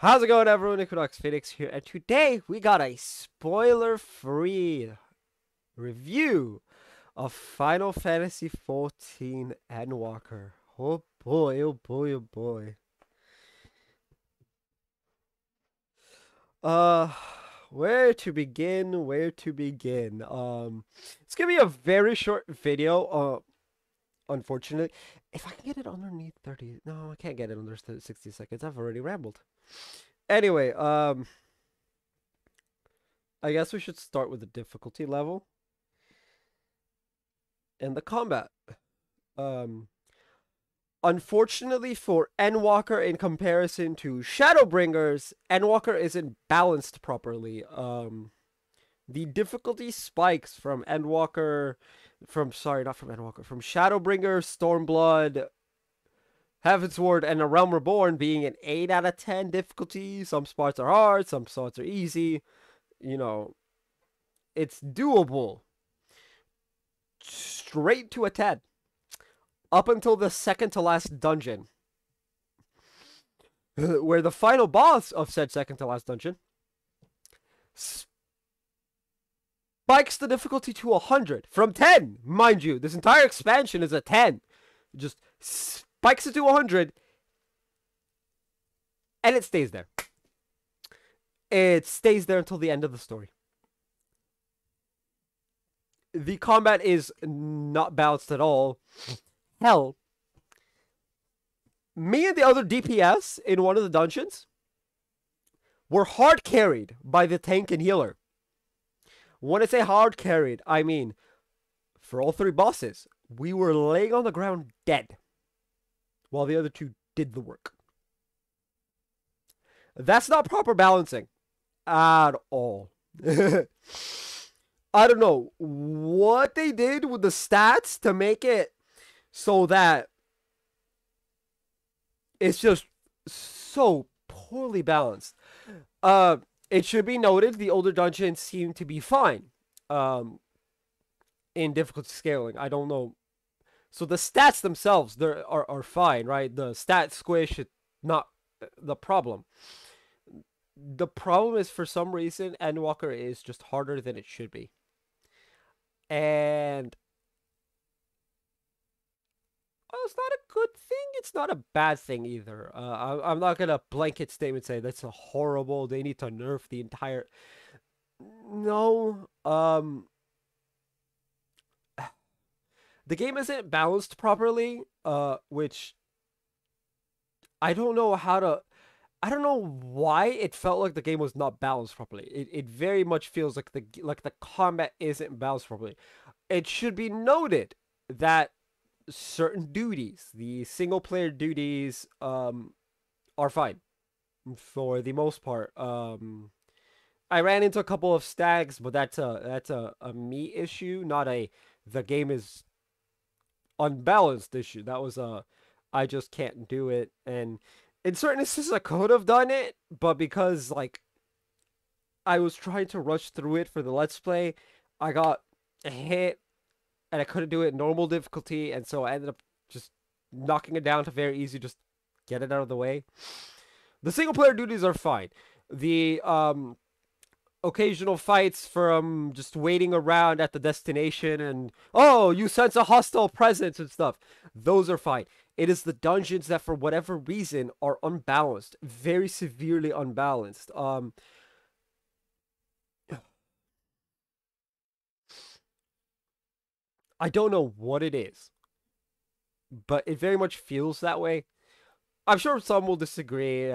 How's it going, everyone? Equinox Phoenix here, and today we got a spoiler-free review of Final Fantasy XIV Endwalker. Oh boy, oh boy, oh boy. Uh, where to begin? Where to begin? It's gonna be a very short video. Unfortunately, if I can get it underneath 30, no, I can't get it under 60 seconds. I've already rambled. Anyway, I guess we should start with the difficulty level and the combat. Um, Unfortunately for Endwalker, in comparison to Shadowbringers, Endwalker isn't balanced properly. The difficulty spikes from Endwalker, not from Endwalker, from Shadowbringer, Stormblood, Heavensward, and A Realm Reborn being an 8 out of 10 difficulty. Some spots are hard, some spots are easy. You know, it's doable. Straight to a 10. Up until the second to last dungeon, where the final boss of said second to last dungeon spikes the difficulty to 100 from 10. Mind you, this entire expansion is a 10. It just spikes it to 100, and it stays there. It stays there until the end of the story. The combat is not balanced at all. Hell, me and the other DPS in one of the dungeons were hard carried by the tank and healer. When I say hard carried, I mean, for all three bosses, we were laying on the ground dead, while the other two did the work. That's not proper balancing at all. I don't know what they did with the stats to make it so that it's just so poorly balanced. It should be noted the older dungeons seem to be fine in difficulty scaling. I don't know. So the stats themselves are fine, right? The stat squish is not the problem. The problem is, for some reason, Endwalker is just harder than it should be. And it's not a good thing. It's not a bad thing either. I'm not gonna blanket statement say that's a horrible. They need to nerf the entire. No. The game isn't balanced properly. Which I don't know how to. I don't know why it felt like the game was not balanced properly. It very much feels like the combat isn't balanced properly. It should be noted that certain duties, the single player duties, are fine for the most part. I ran into a couple of stags, but that's a me issue, not a the game is unbalanced issue. That was a I just can't do it. And in certain instances I could have done it, but because like I was trying to rush through it for the let's play, I got hit and I couldn't do it in normal difficulty, and so I ended up just knocking it down to very easy, just get it out of the way. The single player duties are fine. The occasional fights from just waiting around at the destination and, oh, you sense a hostile presence and stuff, those are fine. It is the dungeons that for whatever reason are unbalanced, very severely unbalanced. I don't know what it is, but it very much feels that way. I'm sure some will disagree,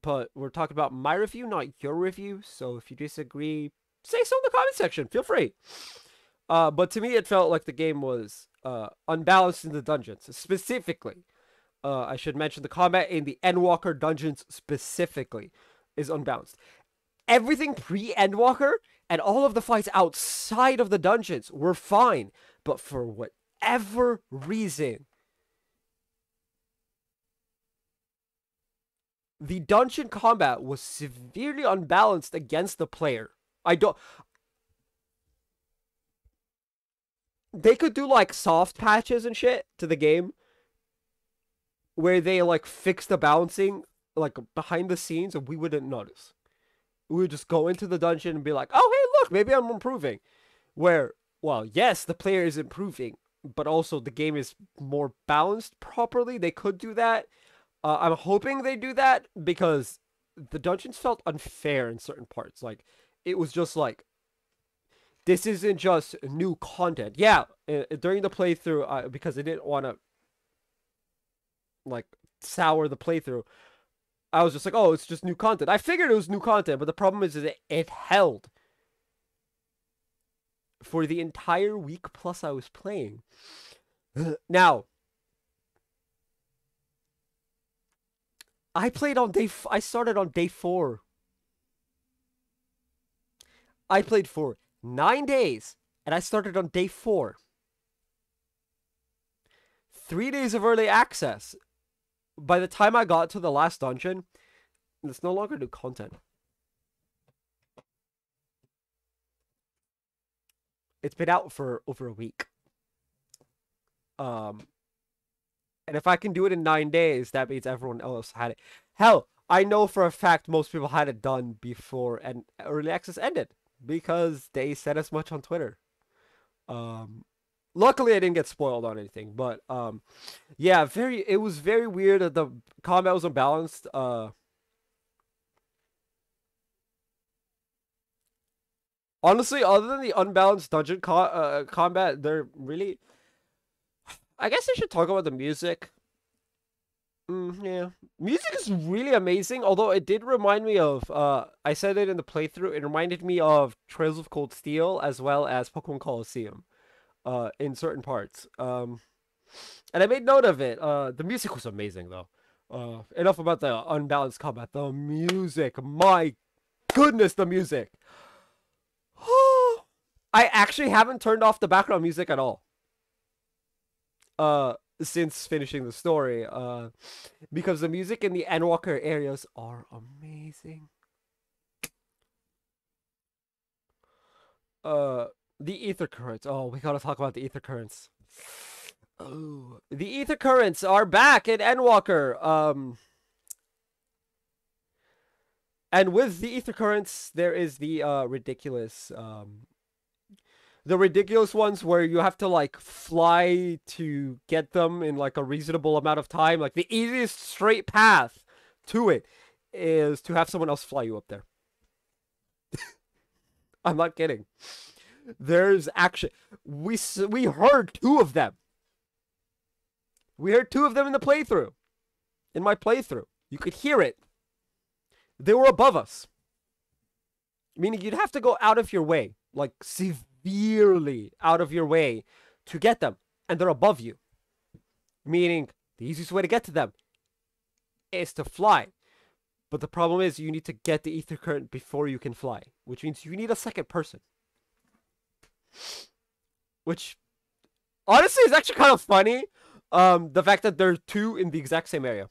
but we're talking about my review, not your review. So if you disagree, say so in the comment section. Feel free. But to me, it felt like the game was unbalanced in the dungeons. Specifically, I should mention the combat in the Endwalker dungeons specifically is unbalanced. Everything pre-Endwalker and all of the fights outside of the dungeons were fine, but for whatever reason, the dungeon combat was severely unbalanced against the player. They could do like soft patches and shit to the game where they like fix the balancing like behind the scenes, and we wouldn't notice. We would just go into the dungeon and be like, "Oh, hey, look, maybe I'm improving." Where, well, yes, the player is improving, but also the game is more balanced properly. They could do that. I'm hoping they do that because the dungeons felt unfair in certain parts. Like, it was just like, this isn't just new content. Yeah, during the playthrough, because I didn't want to like sour the playthrough, I was just like, oh, it's just new content. I figured it was new content, but the problem is that it held for the entire week plus I was playing. Now, I started on day 4. I played for 9 days, and I started on day 4. 3 days of early access. By the time I got to the last dungeon, it's no longer new content. It's been out for over a week. And if I can do it in 9 days, that means everyone else had it. Hell, I know for a fact most people had it done before and early access ended because they said as much on Twitter. Luckily I didn't get spoiled on anything, but yeah, it was very weird that the combat was unbalanced. Honestly, other than the unbalanced dungeon combat, they're really. I guess I should talk about the music. Yeah, music is really amazing. Although it did remind me of, I said it in the playthrough. It reminded me of Trails of Cold Steel as well as Pokemon Colosseum, in certain parts. And I made note of it. The music was amazing though. Enough about the unbalanced combat. The music, my goodness, the music. I actually haven't turned off the background music at all. Since finishing the story. Because the music in the Endwalker areas are amazing. The ether currents. Oh, we gotta talk about the ether currents. Oh, the ether currents are back in Endwalker. And with the ether currents, there is the ridiculous ones where you have to like fly to get them in like a reasonable amount of time. Like the easiest straight path to it is to have someone else fly you up there. I'm not kidding. There's actually we heard 2 of them. We heard 2 of them in the playthrough. In my playthrough, you could hear it. They were above us. Meaning you'd have to go out of your way, like severely out of your way to get them. And they're above you. Meaning the easiest way to get to them is to fly. But the problem is you need to get the ether current before you can fly. Which means you need a second person. Which, honestly, is actually kind of funny. The fact that there are 2 in the exact same area.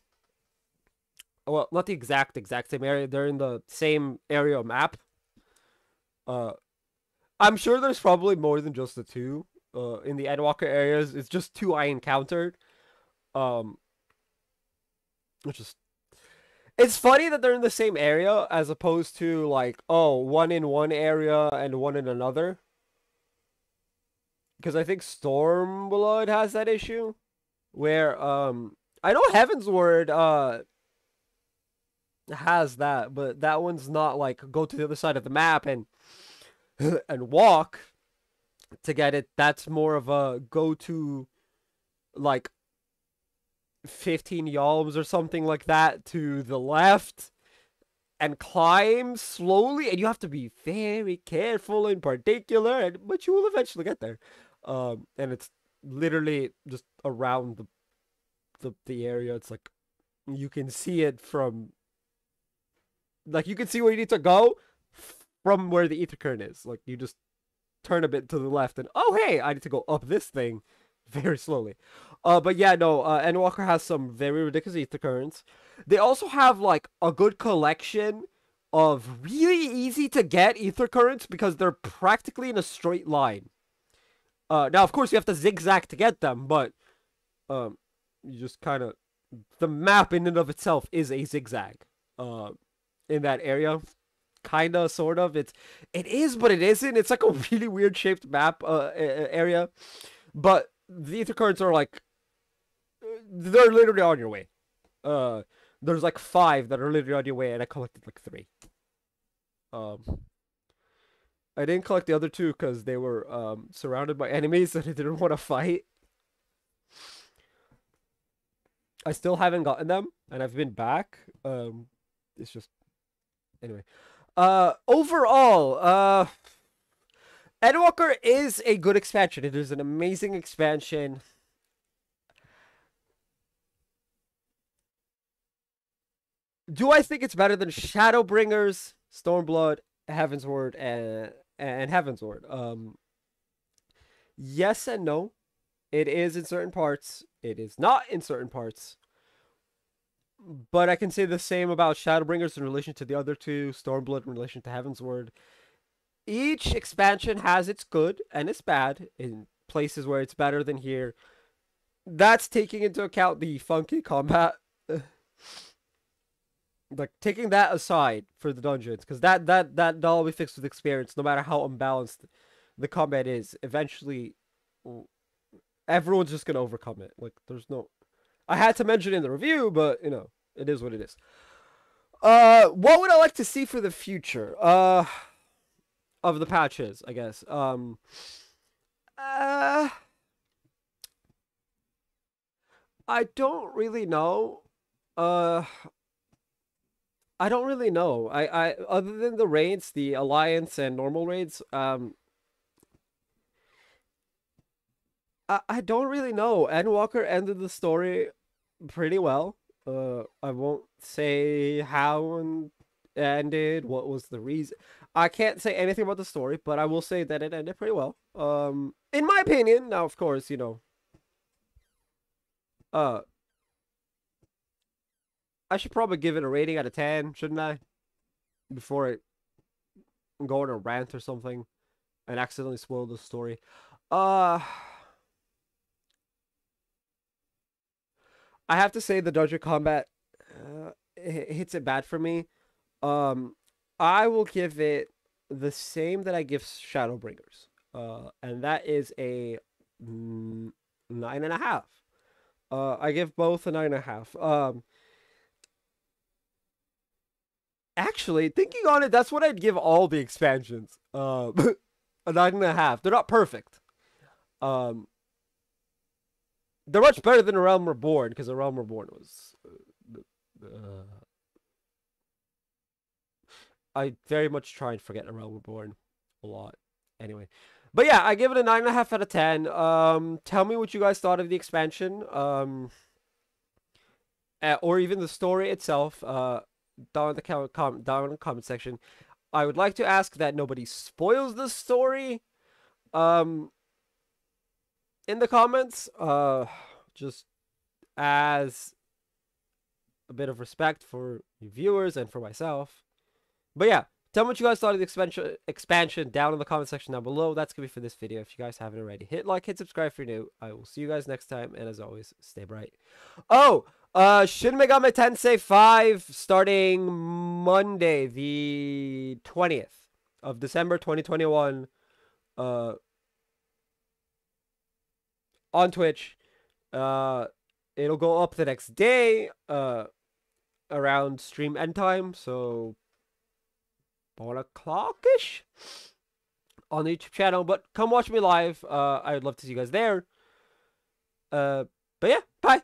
Well, not the exact same area. They're in the same area map. I'm sure there's probably more than just the 2. In the Endwalker areas, it's just 2 I encountered. Which is, it's funny that they're in the same area as opposed to like, oh, one in one area and one in another. Because I think Stormblood has that issue, where I know Heavensward has that, but that one's not like go to the other side of the map and walk to get it. That's more of a go to like 15 yalms or something like that to the left and climb slowly, and you have to be very careful in particular, but you will eventually get there. And it's literally just around the area. It's like you can see it from, like, you can see where you need to go from where the ether current is. Like, you just turn a bit to the left and, oh hey, I need to go up this thing very slowly. But yeah, no, Endwalker has some very ridiculous ether currents. They also have like a good collection of really easy to get ether currents because they're practically in a straight line. Now of course you have to zigzag to get them, but you just kind of the map in and of itself is a zigzag. In that area, kinda, sort of. It is, but it isn't. It's like a really weird shaped map area. But the ether cards are like, they're literally on your way. There's like 5 that are literally on your way, and I collected like 3. Um, I didn't collect the other 2 because they were surrounded by enemies and I didn't want to fight. I still haven't gotten them, and I've been back. It's just anyway. Overall, Endwalker is a good expansion. It is an amazing expansion. Do I think it's better than Shadowbringers, Stormblood, Heavensward, and Heavensward? Yes and no. It is in certain parts. It is not in certain parts. But I can say the same about Shadowbringers in relation to the other 2, Stormblood in relation to Heavensward. Each expansion has its good and its bad in places where it's better than here. That's taking into account the funky combat. Like, taking that aside for the dungeons, because that'll be fixed with experience. No matter how unbalanced the combat is, eventually everyone's just gonna overcome it. Like, there's no. I had to mention it in the review, but you know, it is what it is. What would I like to see for the future? Of the patches, I guess. I don't really know. I don't really know. I other than the raids, the alliance and normal raids, I don't really know. Endwalker ended the story pretty well. I won't say how and ended, what was the reason. I can't say anything about the story, but I will say that it ended pretty well. In my opinion. Now, of course, you know, uh, I should probably give it a rating out of 10, shouldn't I? Before I go on a rant or something and accidentally spoil the story. Uh, I have to say the dungeon combat hits it bad for me. Um, I will give it the same that I give Shadowbringers. And that is a 9.5. I give both a 9.5. Actually, thinking on it, that's what I'd give all the expansions. A 9.5. They're not perfect. Um, they're much better than A Realm Reborn, because A Realm Reborn was. I very much try and forget A Realm Reborn a lot. Anyway. But yeah, I give it a 9.5 out of 10. Tell me what you guys thought of the expansion. Or even the story itself. Down in the comment section. I would like to ask that nobody spoils the story. In the comments. Just as a bit of respect for you viewers and for myself. But yeah, tell me what you guys thought of the expansion down in the comment section down below. That's going to be for this video. If you guys haven't already, hit like, hit subscribe if you're new. I will see you guys next time. And as always, stay bright. Oh, Shin Megami Tensei 5 starting Monday, the 20th of December 2021 on Twitch. It'll go up the next day around stream end time, so 4 o'clock-ish on the YouTube channel. But come watch me live. I would love to see you guys there. But yeah, bye.